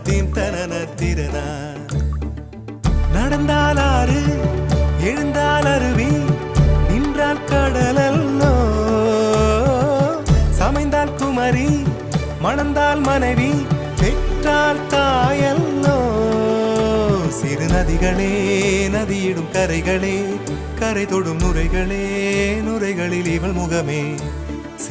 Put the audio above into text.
Theme தனன திறனா. நடந்தால் ஆறு எழுந்தால் அருவி நின்றால் கடலல்லோ, சமைந்தால் குமரி மணந்தால் மனைவி பெற்றால் தாயல்லோ. சிறு நதிகளே நதியிடும் கரைகளே கரை தொடும் நுரைகளே நுரைகளில் இவள் முகமே.